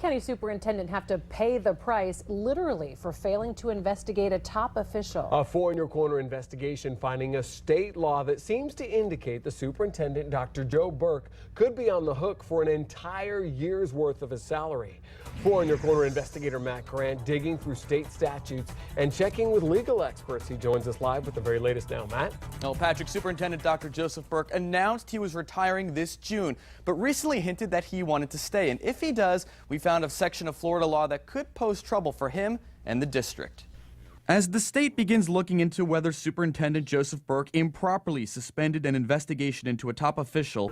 County superintendent have to pay the price literally for failing to investigate a top official. A 4 in Your Corner investigation finding a state law that seems to indicate the superintendent, Dr. Joe Burke, could be on the hook for an entire year's worth of his salary. 4 in Your Corner investigator Matt Grant digging through state statutes and checking with legal experts. He joins us live with the very latest now. Matt? Well, Patrick, Superintendent Dr. Joseph Burke announced he was retiring this June, but recently hinted that he wanted to stay. And if he does, we found a section of Florida law that could pose trouble for him and the district. As the state begins looking into whether Superintendent Joseph Burke improperly suspended an investigation into a top official,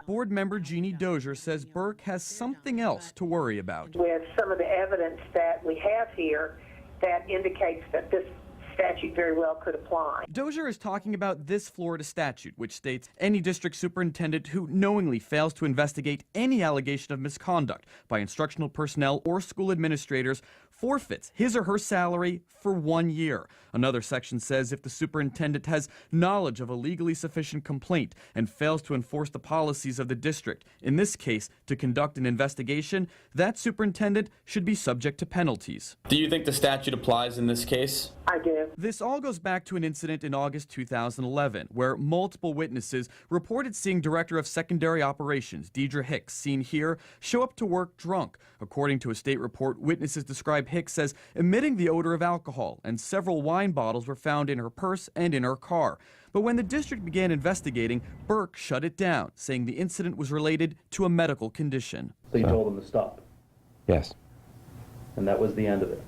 board member Jeannie Dozier says Burke has something else to worry about. With some of the evidence that we have here that indicates that this statute very well could apply. Dozier is talking about this Florida statute, which states any district superintendent who knowingly fails to investigate any allegation of misconduct by instructional personnel or school administrators forfeits his or her salary for 1 year. Another section says if the superintendent has knowledge of a legally sufficient complaint and fails to enforce the policies of the district, in this case to conduct an investigation, that superintendent should be subject to penalties. Do you think the statute applies in this case? I do. This all goes back to an incident in August 2011 where multiple witnesses reported seeing Director of Secondary Operations Deidre Hicks, seen here, show up to work drunk. According to a state report, witnesses describe Hicks as emitting the odor of alcohol, and several wine bottles were found in her purse and in her car. But when the district began investigating, Burke shut it down, saying the incident was related to a medical condition. So you told them to stop? Yes. And that was the end of it?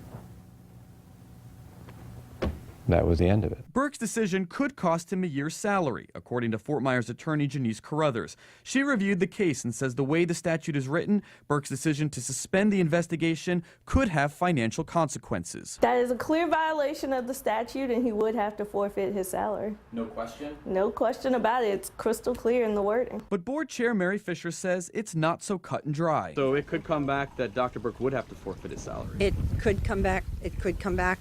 That was the end of it. Burke's decision could cost him a year's salary, according to Fort Myers attorney Janice Carruthers. She reviewed the case and says the way the statute is written, Burke's decision to suspend the investigation could have financial consequences. That is a clear violation of the statute, and he would have to forfeit his salary. No question? No question about it. It's crystal clear in the wording. But Board Chair Mary Fisher says it's not so cut and dry. So it could come back that Dr. Burke would have to forfeit his salary. It could come back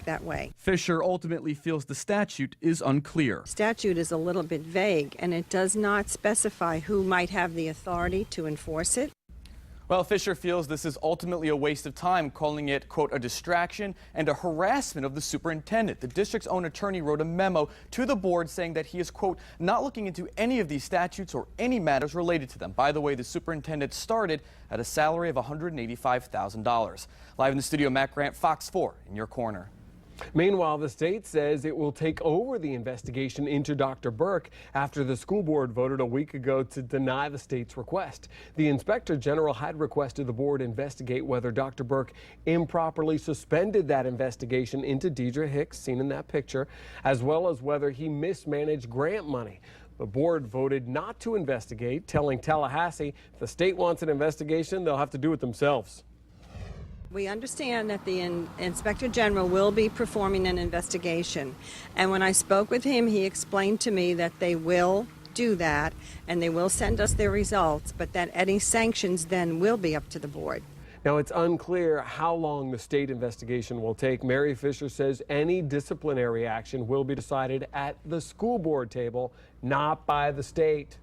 that way. Fisher ultimately feels the statute is unclear. Statute is a little bit vague, and it does not specify who might have the authority to enforce it. Well, Fisher feels this is ultimately a waste of time, calling it, quote, a distraction and a harassment of the superintendent. The district's own attorney wrote a memo to the board saying that he is, quote, not looking into any of these statutes or any matters related to them. By the way, the superintendent started at a salary of $185,000. Live in the studio, Matt Grant, Fox 4 in your corner. Meanwhile, the state says it will take over the investigation into Dr. Burke after the school board voted a week ago to deny the state's request. The inspector general had requested the board investigate whether Dr. Burke improperly suspended that investigation into Deidre Hicks, seen in that picture, as well as whether he mismanaged grant money. The board voted not to investigate, telling Tallahassee if the state wants an investigation, they'll have to do it themselves. We understand that the Inspector General will be performing an investigation, and when I spoke with him, he explained to me that they will do that and they will send us their results, but that any sanctions then will be up to the board. Now, it's unclear how long the state investigation will take. Mary Fisher says any disciplinary action will be decided at the school board table, not by the state.